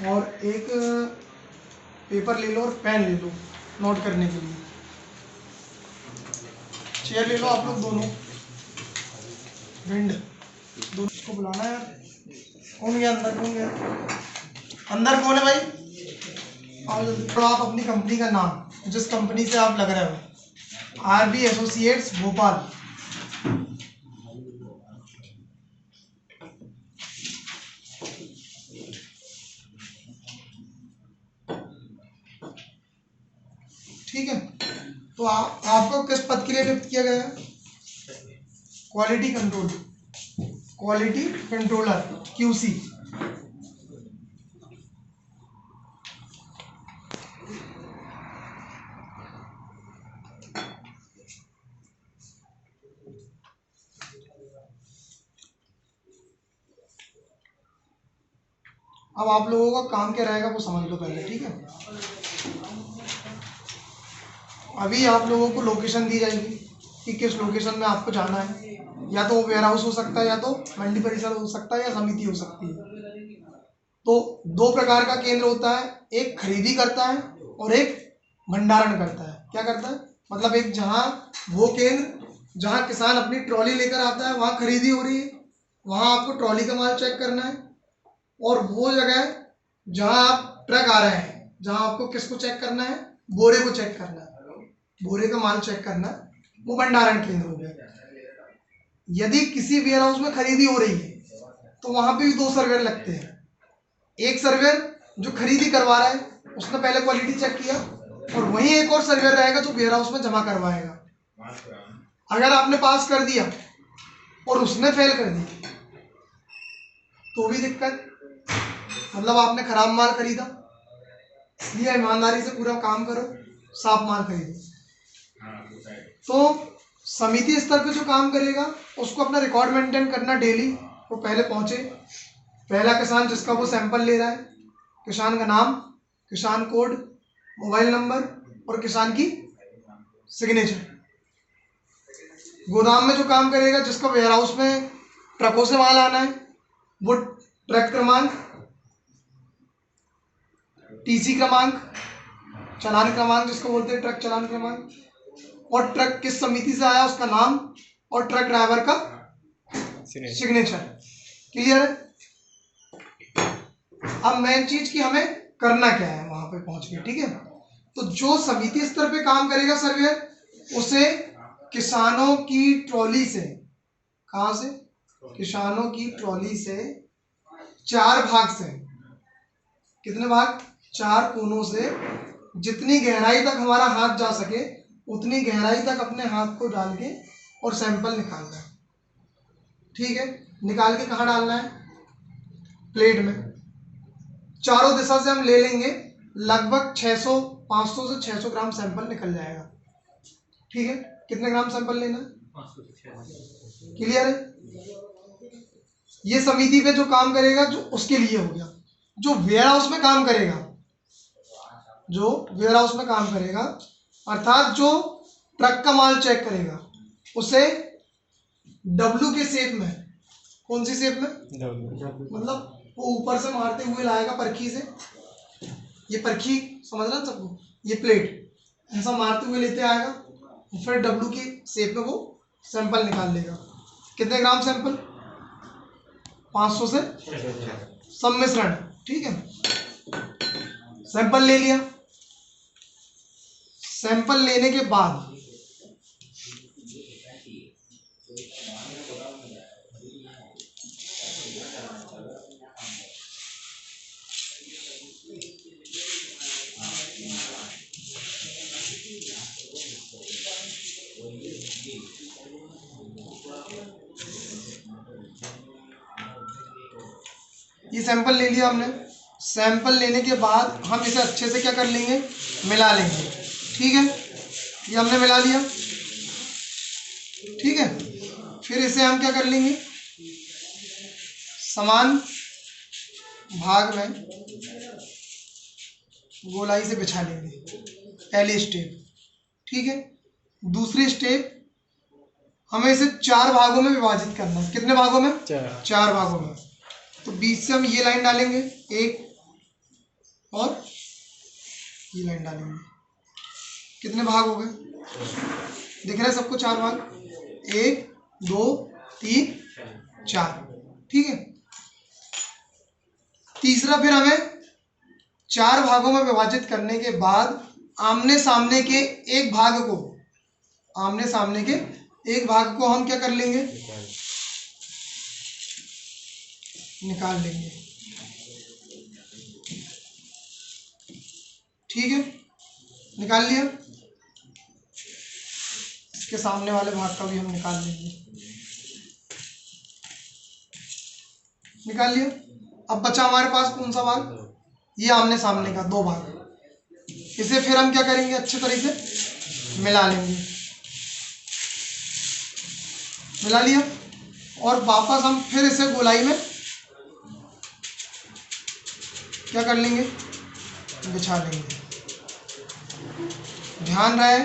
और एक पेपर ले लो और पेन ले लो नोट करने के लिए। चेयर ले लो आप लोग दोनों, विंड दोनों को बुलाना है यार। कौन गया अंदर, कौन गया अंदर, कौन है भाई? आओ जल्दी। तो आप अपनी कंपनी का नाम, जिस कंपनी से आप लग रहे हो, आरबी एसोसिएट्स भोपाल। ठीक है, तो आपको किस पद के लिए नियुक्त किया गया है? Quality control, quality controller, QC. अब आप लोगों का काम क्या रहेगा वो समझ लो पहले, ठीक है। अभी आप लोगों को लोकेशन दी जाएगी कि किस लोकेशन में आपको जाना है। या तो वेयर हाउस हो सकता है, या तो मंडी परिसर हो सकता है, या समिति हो सकती है। तो दो प्रकार का केंद्र होता है, एक खरीदी करता है और एक भंडारण करता है। क्या करता है मतलब, एक जहाँ वो केंद्र जहाँ किसान अपनी ट्रॉली लेकर आता है वहाँ खरीदी हो रही है, वहाँ आपको ट्रॉली का माल चेक करना है। और वो जगह जहाँ आप ट्रक आ रहे हैं, जहाँ आपको किसको चेक करना है? बोरे को चेक करना है, बोरे का माल चेक करना है, वो भंडारण केंद्र हो गया। यदि किसी वेयर हाउस में खरीदी हो रही है तो वहां पे भी दो सर्वेयर लगते हैं। एक सर्वेयर जो खरीदी करवा रहा है, उसने पहले क्वालिटी चेक किया, और वहीं एक और सर्वेयर रहेगा जो वेयर हाउस में जमा करवाएगा। अगर आपने पास कर दिया और उसने फेल कर दिया तो भी दिक्कत, मतलब आपने खराब माल खरीदा। इसलिए ईमानदारी से पूरा काम करो, साफ माल खरीदो। तो समिति स्तर पे जो काम करेगा उसको अपना रिकॉर्ड मेंटेन करना डेली। वो पहले पहुंचे, पहला किसान जिसका वो सैंपल ले रहा है, किसान का नाम, किसान कोड, मोबाइल नंबर और किसान की सिग्नेचर। गोदाम में जो काम करेगा, जिसका वेयर हाउस में ट्रकों से माल आना है, वो ट्रक क्रमांक, टीसी क्रमांक, चालान क्रमांक जिसको बोलते हैं ट्रक चालान क्रमांक, और ट्रक किस समिति से आया उसका नाम, और ट्रक ड्राइवर का सिग्नेचर। क्लियर है? अब मेन चीज की हमें करना क्या है वहां पे पहुंच के, ठीक है। तो जो समिति स्तर पे काम करेगा सर्वेयर, उसे किसानों की ट्रॉली से, कहां से? किसानों की ट्रॉली से 4 भाग से, कितने भाग? 4 कोनों से, जितनी गहराई तक हमारा हाथ जा सके उतनी गहराई तक अपने हाथ को डाल के और सैंपल निकालना है। ठीक है, निकाल के कहाँ डालना है? प्लेट में। चारों दिशा से हम ले लेंगे, लगभग 500 से 600 ग्राम सैंपल निकल जाएगा। ठीक है, कितने ग्राम सैंपल लेना है? 500 से 600। क्लियर है? ये समिति पे जो काम करेगा जो उसके लिए हो गया। जो वेयर हाउस में काम करेगा, जो वेयर हाउस में काम करेगा अर्थात जो ट्रक का माल चेक करेगा, उसे डब्लू के शेप में, कौन सी शेप में? मतलब वो ऊपर से मारते हुए लाएगा परखी से, ये परखी समझना सबको, ये प्लेट ऐसा मारते हुए लेते आएगा, फिर डब्लू की शेप में वो सैंपल निकाल लेगा। कितने ग्राम सैंपल? 500 से सम्मिश्रण। ठीक है, सैंपल ले लिया। सैंपल लेने के बाद ये सैंपल ले लिया हमने। सैंपल लेने के बाद हम इसे अच्छे से क्या कर लेंगे? मिला लेंगे। ठीक है, ये हमने मिला लिया। ठीक है, फिर इसे हम क्या कर लेंगे? समान भाग में गोलाई से बिछा लेंगे, पहली स्टेप। ठीक है, दूसरी स्टेप हमें इसे 4 भागों में विभाजित करना है। कितने भागों में? 4 भागों में। तो बीच से हम ये लाइन डालेंगे, 1 और ये लाइन डालेंगे। कितने भाग हो गए? दिख रहा है सबको? 4 भाग, 1 2 3 4, ठीक है। तीसरा, फिर हमें 4 भागों में विभाजित करने के बाद आमने सामने के एक भाग को हम क्या कर लेंगे? निकाल लेंगे, ठीक है। निकाल लिया। इसके सामने वाले भाग का भी हम निकाल लेंगे। निकाल लिया। अब बचा हमारे पास कौन सा भाग? ये आमने सामने का 2 भाग। इसे फिर हम क्या करेंगे? अच्छे तरीके से मिला लेंगे। मिला लिया और वापस हम फिर इसे गोलाई में क्या कर लेंगे? बिछा लेंगे। ध्यान रहे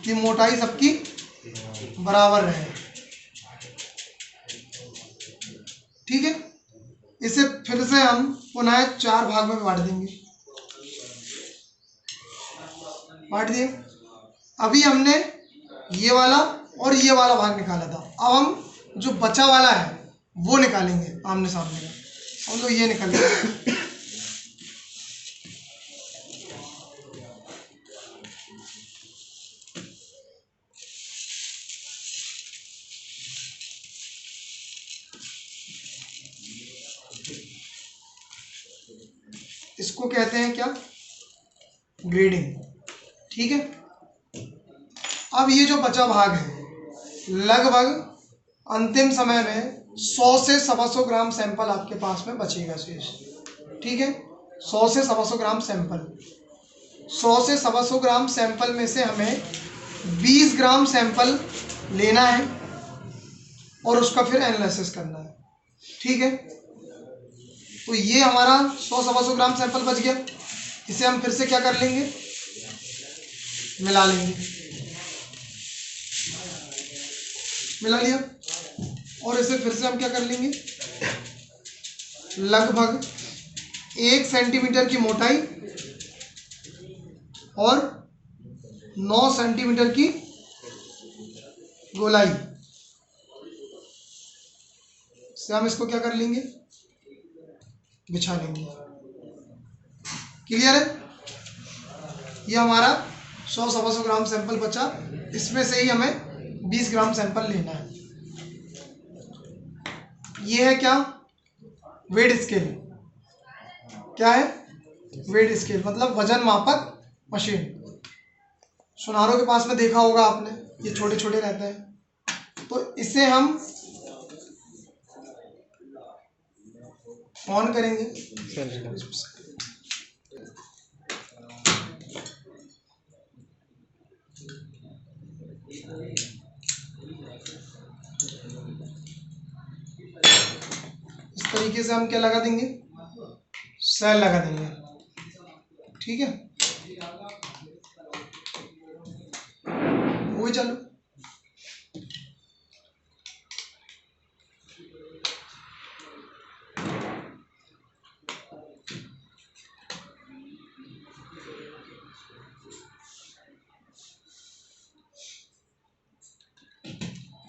कि मोटाई सबकी बराबर रहे, ठीक है। इसे फिर से हम पुनः 4 भाग में बांट देंगे। बांट दिए। अभी हमने ये वाला और ये वाला भाग निकाला था। अब हम जो बचा वाला है वो निकालेंगे आमने सामने का। हम तो ये निकल गया। इसको कहते हैं क्या? ग्रेडिंग, ठीक है। अब ये जो बचा भाग है, लगभग अंतिम समय में 100 से 125 ग्राम सैंपल आपके पास में बचेगा शेष, ठीक है। 100 से 125 ग्राम सैंपल। 100 से 125 ग्राम सैंपल में से हमें 20 ग्राम सैंपल लेना है और उसका फिर एनालिसिस करना है, ठीक है। तो ये हमारा 100-125 ग्राम सैंपल बच गया। इसे हम फिर से क्या कर लेंगे? मिला लेंगे। मिला लिया और इसे फिर से हम क्या कर लेंगे? लगभग 1 सेंटीमीटर की मोटाई और 9 सेंटीमीटर की गोलाई से हम इसको क्या कर लेंगे? बिछा लेंगे। क्लियर है? ये हमारा 100-125 ग्राम सैंपल बचा। इसमें से ही हमें 20 ग्राम सैंपल लेना है। ये है क्या? Weight scale. क्या है? वेट स्केल मतलब वजन मापक मशीन। सुनारों के पास में देखा होगा आपने, ये छोटे छोटे रहते हैं। तो इसे हम ऑन करेंगे। इस तरीके से हम क्या लगा देंगे? सेल लगा देंगे, ठीक है। वही चलो।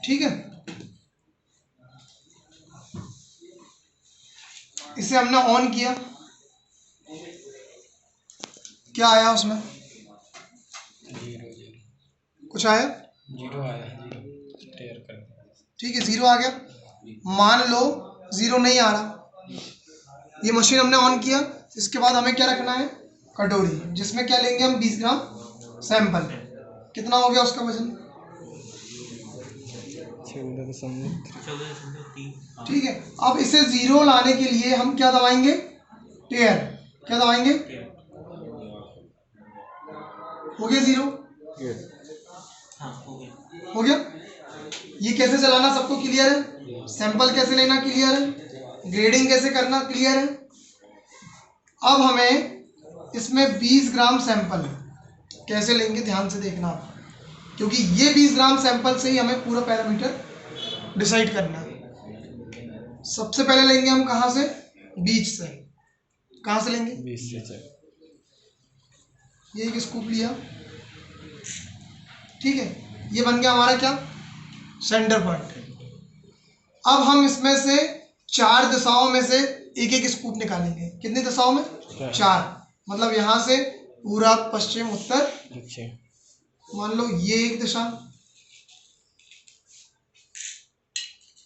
ठीक है। इसे हमने ऑन किया। क्या आया उसमें? कुछ आया? 0 आया। 0 क्लियर कर दिया। ठीक है, 0 आ गया। मान लो 0 नहीं आ रहा। ये मशीन हमने ऑन किया। इसके बाद हमें क्या रखना है? कटोरी, जिसमें क्या लेंगे हम? 20 ग्राम सैंपल। कितना हो गया उसका वजन? 14.3। ठीक है। अब इसे 0 लाने के लिए हम क्या दबाएंगे? टेयर। क्या दबाएंगे? हो गया 0? हाँ, हो गया। ये कैसे चलाना सबको क्लियर है? सैंपल कैसे लेना क्लियर है? ग्रेडिंग कैसे करना क्लियर है? अब हमें इसमें 20 ग्राम सैंपल कैसे लेंगे ध्यान से देखना आप, क्योंकि ये 20 ग्राम सैंपल से ही हमें पूरा पैरामीटर डिसाइड करना है। सबसे पहले लेंगे हम कहाँ से? बीच से। कहाँ से लेंगे? बीच से। ये एक स्कूप लिया, ठीक है, ये बन गया हमारा क्या, सेंटर पॉइंट। अब हम इसमें से 4 दिशाओं में से एक एक स्कूप निकालेंगे। कितनी दिशाओं में? 4। मतलब यहाँ से पूरब, पश्चिम, उत्तर, दक्षिण। मान लो ये एक दिशा,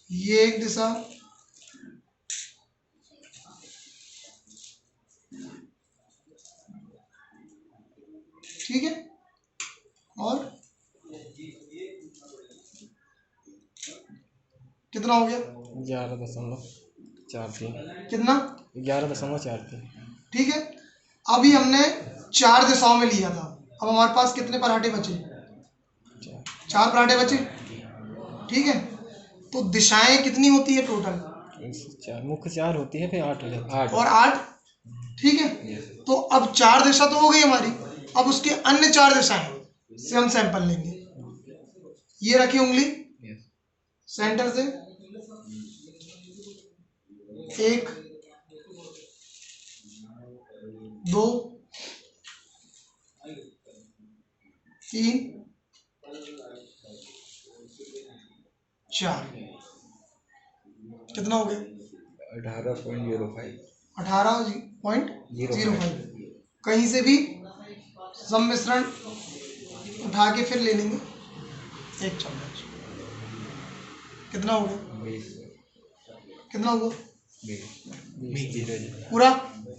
ये एक दिशा, ठीक है, और कितना हो गया? 11.43। कितना? 11.43। ठीक है। अभी हमने 4 दिशाओं में लिया था, अब हमारे पास कितने पराठे बचे? 4 पराठे बचे, ठीक है। तो दिशाएं कितनी होती है टोटल? 4 मुख्य 4 होती है, फिर 8 हो जाती है, 8 और 8, ठीक है। तो अब 4 दिशा तो हो गई हमारी, अब उसके अन्य 4 दिशाएं से हम सैंपल लेंगे। ये रखी उंगली सेंटर से, 1 2 3 4। कितना हो गया? 18.05। 18.05। कहीं से भी सम्मिश्रण उठा के फिर ले लेंगे 1 चम्मच। कितना हो गया? 20। कितना हुआ? 20 पूरा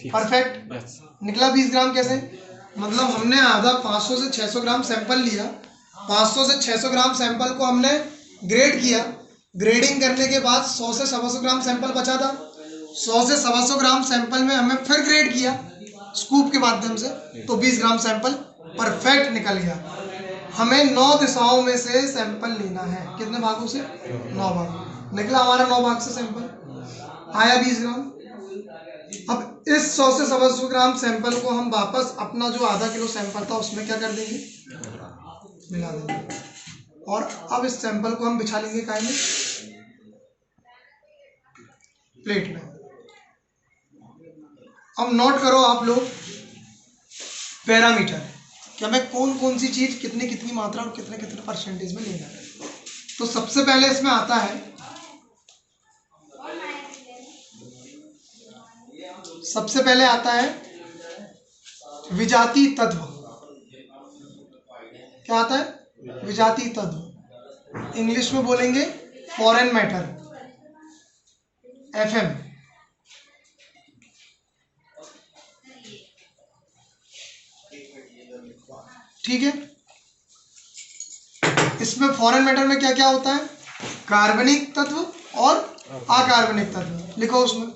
परफेक्ट निकला। 20 ग्राम कैसे? मतलब हमने आधा 500 से 600 ग्राम सैंपल लिया, 500 से 600 ग्राम सैंपल को हमने ग्रेड किया, ग्रेडिंग करने के बाद 100 से 125 ग्राम सैंपल बचा था, 100 से 125 ग्राम सैंपल में हमें फिर ग्रेड किया स्कूप के माध्यम से, तो 20 ग्राम सैंपल परफेक्ट निकल गया। हमें 9 दिशाओं में से सैंपल लेना है। कितने भागों से? 9 भाग। निकला हमारा 9 भाग से सैंपल, आया 20 ग्राम। अब इस 100 से 125 ग्राम सैंपल को हम वापस अपना जो आधा किलो सैंपल था उसमें क्या कर देंगे? मिला देंगे। और अब इस सैंपल को हम बिछा लेंगे काय में? प्लेट में। अब नोट करो आप लोग पैरामीटर कि हमें कौन कौन सी चीज कितनी कितनी मात्रा और कितने कितने परसेंटेज में लेना है। तो सबसे पहले इसमें आता है, सबसे पहले आता है विजातीय तत्व। क्या आता है? विजातीय तत्व। इंग्लिश में बोलेंगे फॉरेन मैटर, FM। ठीक है। इसमें फॉरेन मैटर में क्या क्या होता है? कार्बनिक तत्व और अकार्बनिक तत्व। लिखो उसमें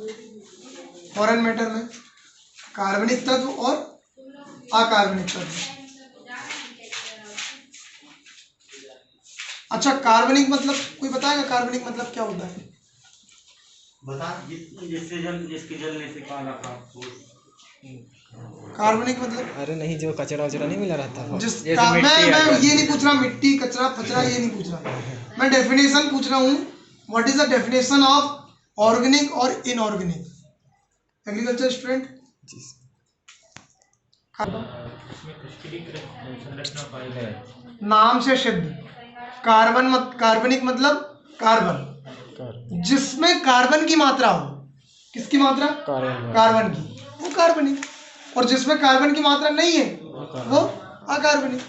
फॉरेन मैटर में कार्बनिक तत्व और अकार्बनिक तत्व। अच्छा, कार्बनिक मतलब कोई बताएगा कार्बनिक मतलब क्या होता है? बता। जिसके जलने से काला कार्बनिक मतलब, अरे नहीं, जो कचरा वचरा नहीं मिला रहता है, मैं ये नहीं पूछ रहा, मिट्टी कचरा फचरा ये नहीं पूछ रहा, मैं डेफिनेशन पूछ रहा हूँ। What is the definition of organic और इनऑर्गेनिक? Agriculture student. नाम से सिद्ध, कार्बनिक मतलब कार्बन, जिसमें कार्बन की मात्रा हो। किसकी मात्रा? कार्बन की, वो कार्बनिक। और जिसमें कार्बन की मात्रा नहीं है वो अकार्बनिक।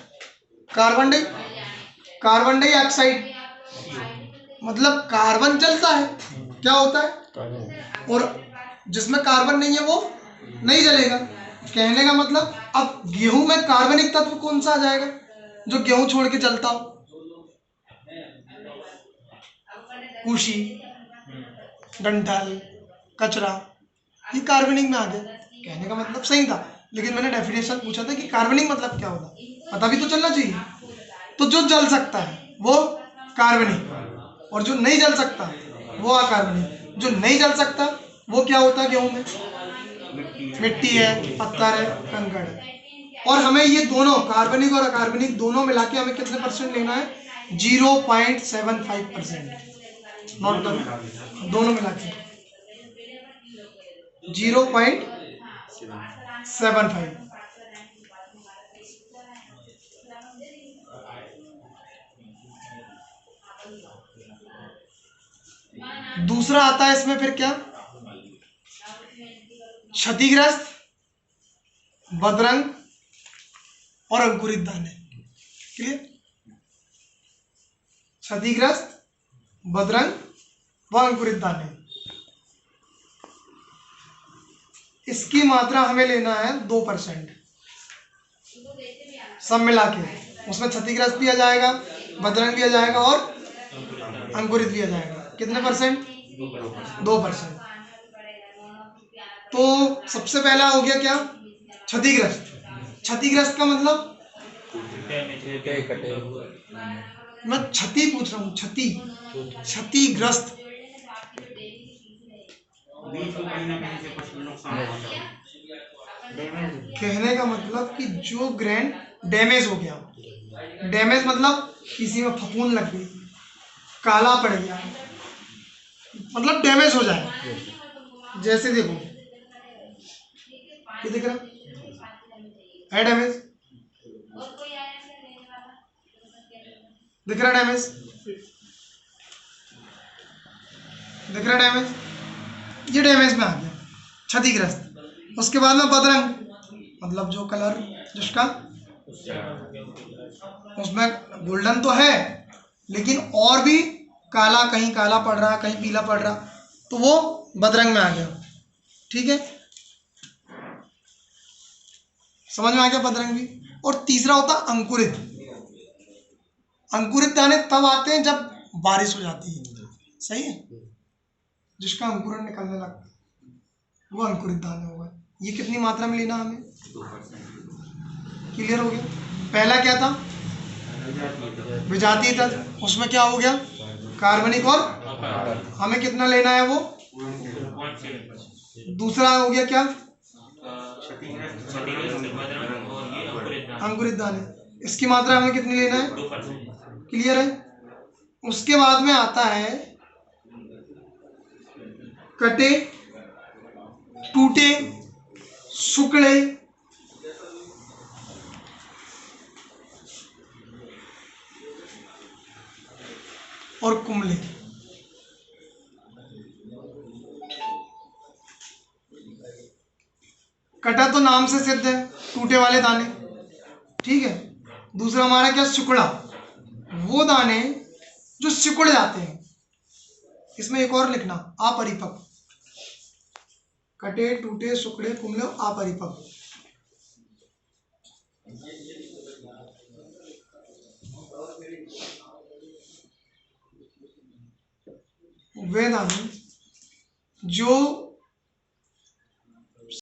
कार्बन डाइऑक्साइड मतलब कार्बन जलता है, क्या होता है? और जिसमें कार्बन नहीं है वो नहीं जलेगा। कहने का मतलब, अब गेहूं में कार्बनिक तत्व कौन सा आ जाएगा जो गेहूं छोड़ के जलता हो? कुशी, डंठल, कचरा, ये कार्बनिक में आ गया। कहने का मतलब सही था, लेकिन मैंने डेफिनेशन पूछा था कि कार्बनिक मतलब क्या होता, पता भी तो चलना चाहिए। तो जो जल सकता है वो कार्बनिक, और जो नहीं जल सकता वो अकार्बनिक। जो नहीं जल सकता वो क्या होता है गेहूं में? मिट्टी है, पत्थर है, कंकड़ है। और हमें ये दोनों कार्बनिक और अकार्बनिक दोनों मिला के हमें कितने परसेंट लेना है? 0.75%। नोट करो, दोनों मिला के 0.75। दूसरा आता है इसमें फिर क्या, क्षतिग्रस्त, बदरंग और अंकुरित दाने। क्लियर? क्षतिग्रस्त, बदरंग व अंकुरित दाने, इसकी मात्रा हमें लेना है 2%। सब मिला के उसमें क्षतिग्रस्त भी आ जाएगा, बदरंग भी आ जाएगा और अंकुरित भी आ जाएगा। कितने परसेंट? 2%। तो सबसे पहला हो गया क्या, क्षतिग्रस्त। क्षतिग्रस्त का मतलब, मैं क्षति पूछ रहा हूँ, क्षति, क्षतिग्रस्त। बीच में कहीं ना कहीं से कुछ नुकसान हो जाए, कहने का मतलब कि जो ग्रैंड डैमेज हो गया, डैमेज मतलब किसी में फफूंद लग गई, काला पड़ गया, मतलब डैमेज हो जाए। जैसे देखो ये दिख रहा है डैमेज, दिख रहा डैमेज, दिख रहा डैमेज, ये डैमेज में आ गया क्षतिग्रस्त। उसके बाद में बदरंग, मतलब जो कलर जिसका उसमें गोल्डन तो है लेकिन और भी काला, कहीं काला पड़ रहा, कहीं पीला पड़ रहा, तो वो बदरंग में आ गया। ठीक है, समझ में आ गया बदरंग भी। और तीसरा होता अंकुरित। अंकुरित दाने तब आते हैं जब बारिश हो जाती है, सही है, जिसका अंकुरन निकलने लगता है वो अंकुरित दाने होगा। ये कितनी मात्रा में लेना हमें? 2%। क्लियर हो गया? पहला क्या था, विजातीय तत्व, उसमें क्या हो गया, कार्बनिक, और हमें कितना लेना है वो? दूसरा हो गया क्या, अंकुरित दाने, इसकी मात्रा हमें कितनी लेना है? 2%। क्लियर है? उसके बाद में आता है कटे, टूटे, सुकड़े और कुम्हले। कटा तो नाम से सिद्ध है, टूटे वाले दाने, ठीक है। दूसरा हमारा क्या, सिकुड़ा, वो दाने जो सिकुड़ जाते हैं। इसमें एक और लिखना, अपरिपक्व। कटे, टूटे, सुकड़े, कुम्हले, अपरिपक्व। वे दाने जो